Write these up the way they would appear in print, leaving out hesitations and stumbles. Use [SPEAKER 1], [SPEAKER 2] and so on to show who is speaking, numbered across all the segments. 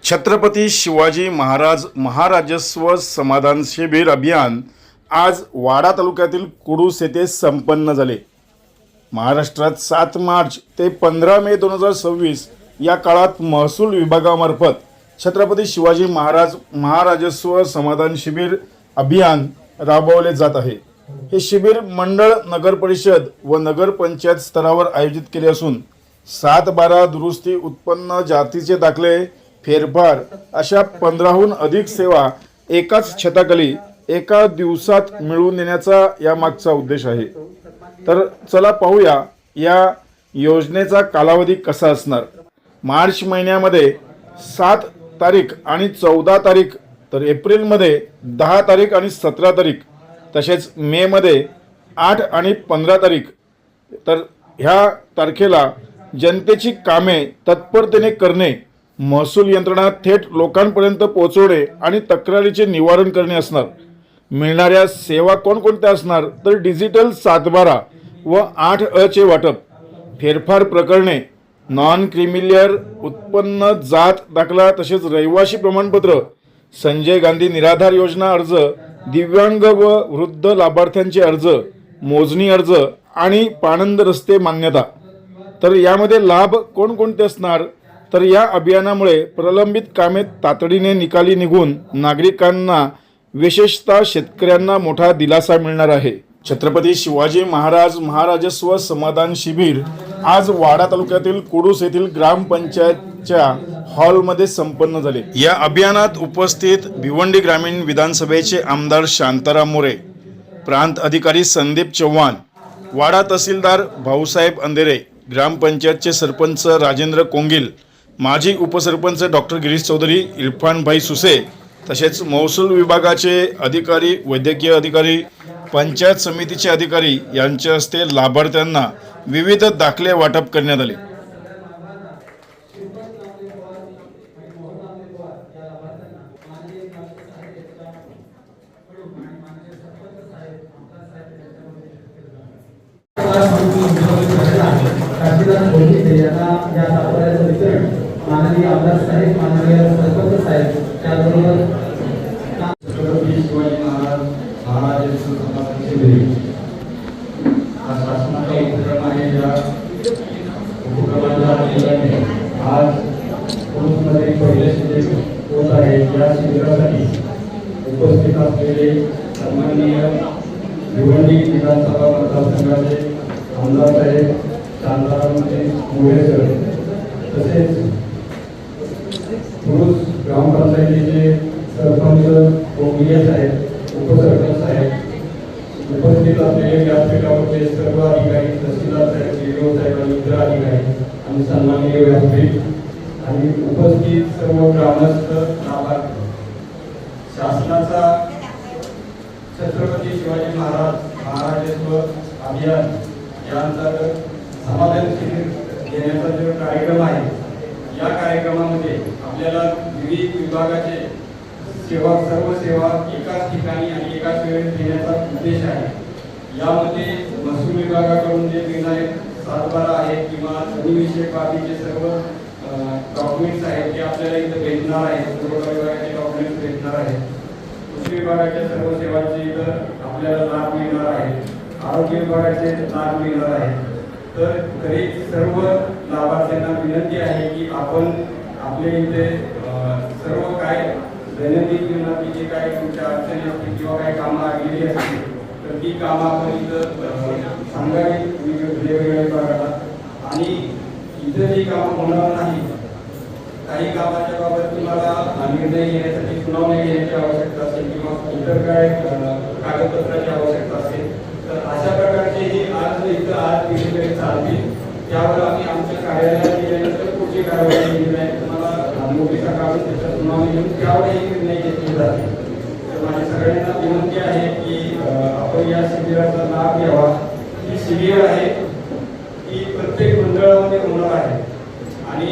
[SPEAKER 1] छत्रपती शिवाजी महाराज महाराजस्व समाधान शिबिर अभियान आज वाडा तालुक्यातील कुडूस येथे संपन्न झाले। महाराष्ट्रात 7 मार्च ते 15 मे 2026 या काळात महसूल विभागामार्फत छत्रपती शिवाजी महाराज महाराजस्व समाधान शिबिर अभियान राबवले जात आहे। हे शिबिर मंडळ, नगर परिषद व नगर पंचायत स्तरावर आयोजित केले असून 7-12 दुरुस्ती, उत्पन्न, जातीचे दाखले, फेरफार अशा 15हून अधिक सेवा एकाच छताखाली एका दिवसात मिळवून देण्याचा या मागचा उद्देश आहे। तर चला पाहूया या योजनेचा कालावधी कसा असणार। मार्च महिन्यामध्ये 7 तारीख आणि 14 तारीख, तर एप्रिलमध्ये 10 तारीख आणि 17 तारीख, तसेच मे मध्ये 8 आणि 15 तारीख। तर ह्या तारखेला जनतेची कामे तत्परतेने करणे, महसूल यंत्रणा थेट लोकांपर्यंत पोहोचवणे आणि तक्रारीचे निवारण करणे असणार। मिळणाऱ्या सेवा कोणकोणत्या असणार तर डिजिटल 7/12 व 8 चे वाटप, फेरफार प्रकरणे, नॉन क्रिमिलियर, उत्पन्न, जात दाखला, तसेच रहिवासी प्रमाणपत्र, संजय गांधी निराधार योजना अर्ज, दिव्यांग व वृद्ध लाभार्थ्यांचे अर्ज, मोजणी अर्ज आणि पाणंद रस्ते मान्यता। तर यामध्ये लाभ कोणकोणते असणार तर या अभियानामुळे प्रलंबित कामे तातडीने निकाली निघून नागरिकांना, विशेषतः शेतकऱ्यांना मोठा दिलासा मिळणार आहे। छत्रपती शिवाजी महाराज महाराजस्व समाधान शिबिर आज वाडा तालुक्यातील कुडूस येथील ग्रामपंचायतच्या हॉलमध्ये संपन्न झाले। या अभियानात उपस्थित भिवंडी ग्रामीण विधानसभेचे आमदार शांताराम मोरे, प्रांत अधिकारी संदीप चव्हाण, वाडा तहसीलदार भाऊसाहेब अंधेरे, ग्रामपंचायतचे सरपंच राजेंद्र कोंगिल, माजी उपसरपंच डॉक्टर गिरीश चौधरी, इरफान भाई सुसे, तसेच महसूल विभागाचे अधिकारी, वैद्यकीय अधिकारी, पंचायत समितीचे अधिकारी यांच्या हस्ते लाभार्थ्यांना विविध दाखले वाटप करण्यात आले।
[SPEAKER 2] माननीय आमदार साहेब, माननीय सरपंच साहेब, त्याचबरोबर छत्रपती शिवाजी महाराज महाराजस्व समाधान शिबिर हा शासनाचा उपक्रम आहे। या उपक्रमाच्या अनुषंगाने आज कुडूसमध्ये पहिले शिबिर होत आहे। या शिबिरासाठी उपस्थित असलेले सन्माननीय भिवंडी विधानसभा मतदारसंघाचे आमदार साहेब शांताराम मोरे सर, तसेच कुडूस ग्रामपंचायतीचे सरपंच कोंगिले साहेब, उपसरपंच साहेब, उपस्थित असलेले व्यासपीठावरचे सर्व अधिकारी, तहसीलदार साहेब, DDO साहेब आणि इतर अधिकारी आणि सन्माननीय व्यासपीठ आणि उपस्थित सर्व ग्रामस्थ लाभार्थी, शासनाचा छत्रपती शिवाजी महाराज महाराजस्व अभियान या अंतर्गत समाधान शिबिर घेण्याचा जो कार्यक्रम आहे, या कार्यक्रमामध्ये आपल्याला विविध विभागाचे सर्व सेवा एकाच ठिकाणी आणि एकाच वेळेस देण्याचा उद्देश आहे। यामध्ये महसूल विभागाकडून जे निर्णय 7/12 आहेत किंवा जमीनविषयक बाबीचे सर्व डॉक्युमेंट्स आहेत ते आपल्याला इथं भेटणार आहेत। पुरवठा विभागाचे डॉक्युमेंट्स भेटणार आहेत। कृषी विभागाच्या सर्व सेवांचे इथं आपल्याला लाभ मिळणार आहे। आरोग्य विभागाचे लाभ मिळणार आहे। तर तरी सर्व लाभार्थ्यांना विनंती आहे की आपण आपले इथे सर्व काय दैनंदिन जीवनातील जे काही तुमच्या अडचणी असतील किंवा काही कामं आलेली असतील तर ती कामं आपण इथं सांगावी वेगवेगळ्या विभागाला। आणि इथं जी कामं होणार नाही, काही कामाच्या बाबत तुम्हाला निर्णय घेण्यासाठी सुनावणी घेण्याची आवश्यकता असेल किंवा इतर काय कागदपत्राची आवश्यकता असेल तर अशा प्रकारचे ही आज दिलेले चालतील। त्यावर आम्ही आमच्या कार्यालयात गेल्यानंतर पुढची कारवाई निर्णय तुम्हाला नोटिसा काढून त्याच्या सुनावणी घेऊन त्यावरही निर्णय घेतले जातील। तर माझ्या सगळ्यांना विनंती आहे की आपण या शिबिराचा लाभ घ्यावा। ही शिबिर आहे ती प्रत्येक मंडळामध्ये होणार आहे आणि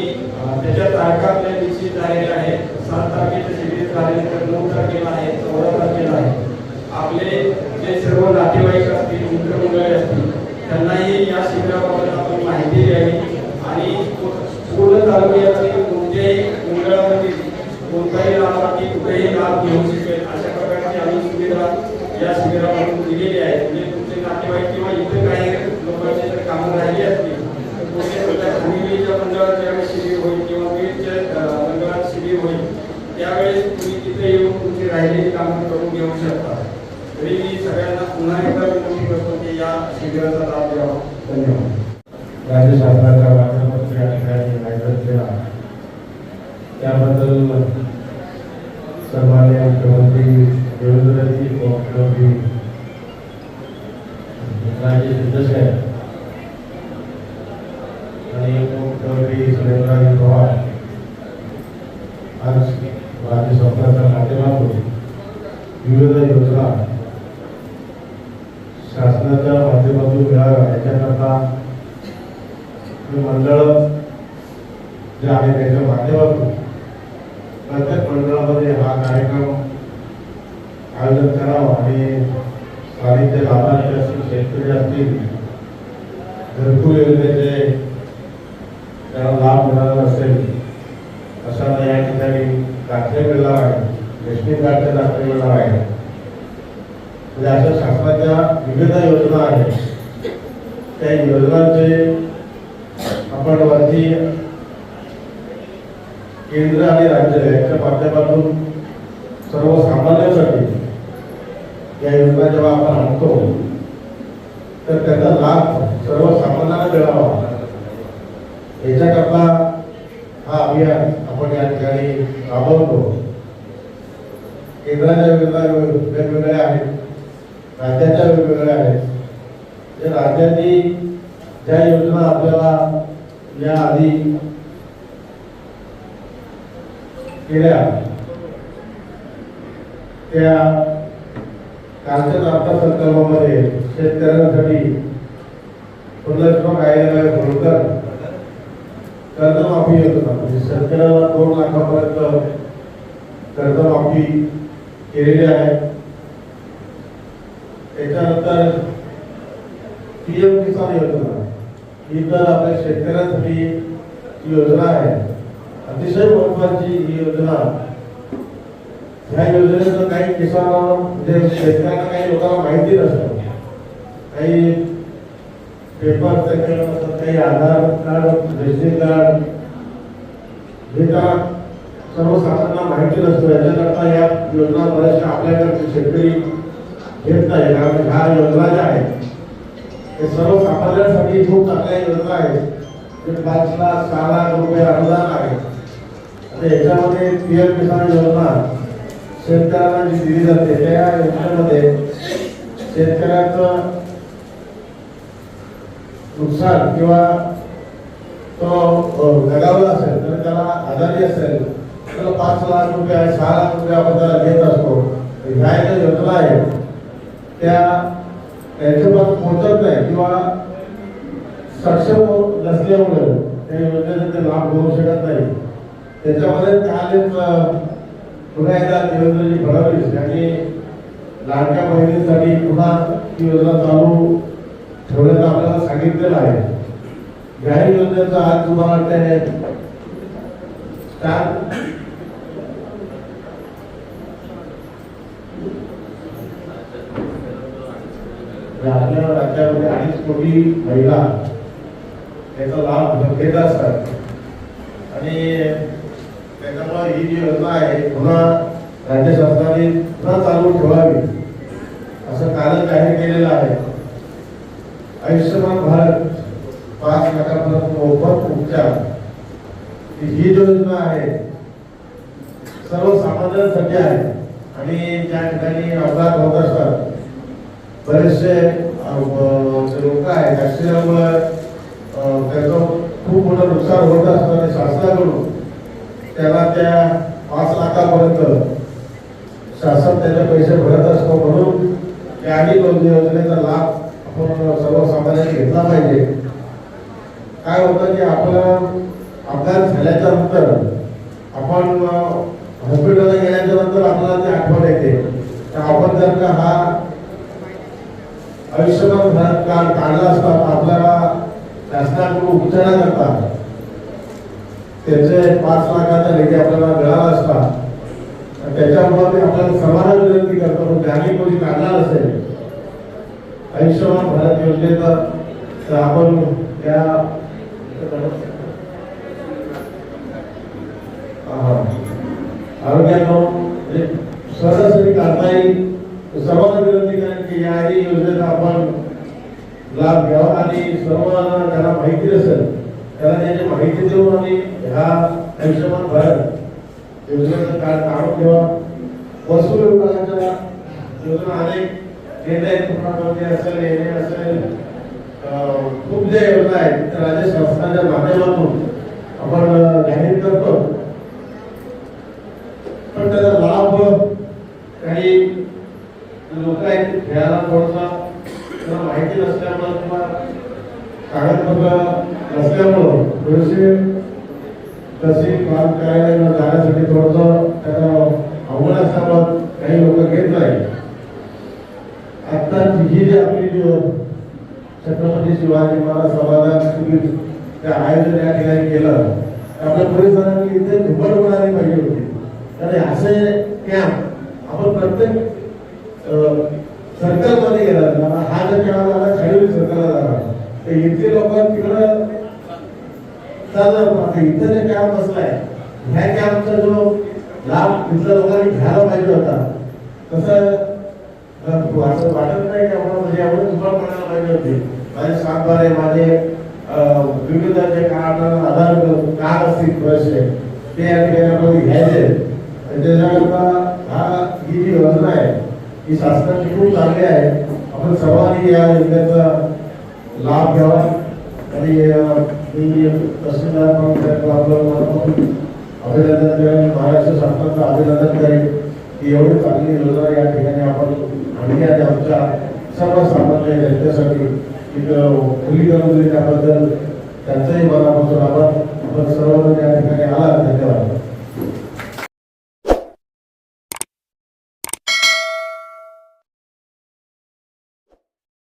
[SPEAKER 2] त्याच्या तारखा आपल्या निश्चित झालेल्या आहेत। 7 तारखेचं शिबिर झाल्यानंतर 9 तारखेला आहे, 14 तारखेला आहे। आपले जे सर्व नातेवाईक असतील, मित्रमंडळी असतील, त्यांनाही या शिबिराबाबत आपण माहिती द्यावी आणि पूर्ण तालुक्यातील कोणत्याही मंडळामध्ये राहिलेली कामं करून घेऊ शकता. तरी मी सगळ्यांना पुन्हा एकदा विनंती करतो की या शिबिराचा लाभ घ्यावा. धन्यवाद.
[SPEAKER 3] राज्य शासनाच्या माध्यमातून या ठिकाणी आयोजन केला त्याबद्दल सन्माननीय मुख्यमंत्री देवेंद्रजी मुख्यमंत्री राजे शिंदेसाहेब आणि मुख्यमंत्री सुरेंद्रजी पवार आज राज्य शासनाच्या माध्यमातून विविध योजना शासनाच्या माध्यमातून मिळाव्या याच्याकरता मंडळ जे आहे त्याच्या माध्यमातून प्रत्येक मंडळामध्ये हा कार्यक्रम आयोजन करावा आणि स्थानिक जे लाभार्थी असतील शेतकरी असतील घरकुल योजनेचे त्याला लाभ मिळाला असेल अशांना या ठिकाणी दाखले मिळणार आहे. रेशनिंग कार्डचे दाखले मिळणार आहे. म्हणजे अशा शासनाच्या विविध योजना आहेत. त्या योजनांचे आपण वरती केंद्र आणि राज्य यांच्या माध्यमातून सर्वसामान्यांसाठी या योजना जेव्हा आपण आणतो तर त्याचा लाभ सर्वसामान्यांना मिळावा याच्याकरता हा अभियान आपण या ठिकाणी राबवतो. केंद्राच्या योजना वेगवेगळ्या आहेत, राज्याच्या वेगवेगळ्या आहेत. या राज्यांनी ज्या योजना आपल्याला या आधी केल्या त्या कालच्या अर्थसंकल्पामध्ये शेतकऱ्यांसाठी पुनर्श्रम कायद्याला कर्जमाफी योजना म्हणजे शेतकऱ्याला 2 लाखापर्यंत कर्जमाफी केलेली आहे. त्याच्यानंतर पीएम किसान योजना ही तर आपल्या शेतकऱ्यांसाठी ही योजना आहे. अतिशय महत्वाची ही योजना. ह्या योजनेचं काही किसान म्हणजे शेतकऱ्यांना काही लोकांना माहिती नसतं. काही पेपर काही आधार कार्ड रेशन कार्ड हे त्या सर्वसाधारणा माहिती नसतं. याच्याकरता या योजना बऱ्याचशा आपल्याकडे शेतकरी घेत नाही. कारण ह्या योजना ज्या आहेत हे सर्वसामान्यांसाठी खूप चांगल्या योजना आहेत. 5 लाख 6 लाख रुपये अनुदान आहे. आता याच्यामध्ये पीएम किसान योजना शेतकऱ्यांना जी दिली जाते त्या योजनेमध्ये शेतकऱ्याचं नुकसान किंवा तो दगावला असेल तर त्याला आजारी असेल तर 5 लाख रुपये 6 लाख रुपये आपण त्याला घेत असतो. ह्या ज्या योजना आहेत त्या त्यांच्यापर्यंत पोहोचत नाही किंवा सक्षम नसल्यामुळे त्या योजनेचा ते लाभ घेऊ शकत नाही. त्याच्यामध्ये कालच पुन्हा एकदा देवेंद्रजी फडणवीस यांनी लाडक्या बहिणींसाठी पुन्हा ही योजना चालू ठेवण्याचं आपल्याला सांगितलेलं आहे. या योजनेचं आज तुम्हाला वाटतं आपल्या राज्यामध्ये 2.5 कोटी महिला याचा लाभ घेत असतात आणि त्याच्यामुळे ही जी योजना आहे पुन्हा राज्य शासनाने पुन्हा चालू ठेवावी असं कालच जाहीर केलेलं आहे. आयुष्यमान भारत 5 लाखापर्यंत मोफत उपचार ही योजना आहे सर्वसामान्यांसाठी आहे. आणि ज्या ठिकाणी अपघात होत असतात बरेचसे लोक आहेत ऍक्सिडेंटमुळे त्याचं खूप मोठं नुकसान होत असतं. शासनाकडून त्याला त्या 5 लाखापर्यंत शासन त्याचे पैसे भरत असतो. म्हणून त्याही योजनेचा लाभ आपण सर्वसामान्यांनी घेतला पाहिजे. काय होतं की आपलं अपघात झाल्याच्या नंतर आपण हॉस्पिटलला गेल्याच्या नंतर आपल्याला ते आठवण येते. तर आपण जर का हा आयुष्यमान भारत कार्ड काढला असता आपल्याला शासनाकडून उपचाराकरता त्याचे 5 लाखाचा निधी आपल्याला मिळाला असता. त्याच्यामुळे मी आपल्याला समाधान विनंती करतो ज्यांनी कोणी काढला असेल आयुष्यमान भारत योजनेचा तर आपण त्या आरोग्याचं सहजासहजी काढता येईल. सर्वांना विनंती करेन की याही योजनेचा आपण लाभ घ्यावा आणि सर्वांना ज्यांना माहिती नसेल त्याला त्याची माहिती देऊन आणि ह्या आयुष्यमान भारत योजनेचं कार्ड काढून ठेवा. महसूल विभागाच्या योजना अनेक निर्णय असेल येणे असेल खूप ज्या योजना आहेत त्या राज्य शासनाच्या माध्यमातून आपण जाहीर करतो, पण त्याचा लाभ काही लोक आहेत घ्यायला थोडसा त्यांना माहिती नसल्यामुळे किंवा कागदपत्र नसल्यामुळं थोडेसे तहसील काम करायला जाण्यासाठी थोडंसं त्यांना अवघड असल्यामुळं काही लोक घेत नाही. आता ही जी आपली छत्रपती शिवाजी महाराज समाजात त्या आयोजन या ठिकाणी केलं, आपल्या पोलिसांनी इथे धुमड होणारी पाहिजे होती. तर असे कॅम्प आपण प्रत्येक सर्कलमध्ये गेला, हा जर कॅम्प झाला खाली सर्कलला झाला तर इथले लोक तिकडं जातात. इथं जे कॅम्प बसलाय ह्या कॅम्पचा जो लाभ इथल्या लोकांनी घ्यायला पाहिजे होता तसं असं वाटत नाही की आपण म्हणजे एवढं दुकान पडायला पाहिजे होते. माझे सातबारे माझे विविध जे कार्ड आधार कार्ड असतील बरेचसे ते या ठिकाणी आपण घ्यायचे. त्याच्याकरता ही जी योजना आहे ही शासनाची खूप चांगली आहे. आपण सर्वांनी या योजनेचा लाभ घ्यावा आणि मी तहसीलदार म्हणून आपलं अभिनंदन करेन, महाराष्ट्र शासनाचं अभिनंदन करेन की एवढी चांगली योजना या ठिकाणी आपण आणली आणि आमच्या सर्वसामान्य जनतेसाठी एक खुली करून दिली त्याबद्दल त्यांचंही मला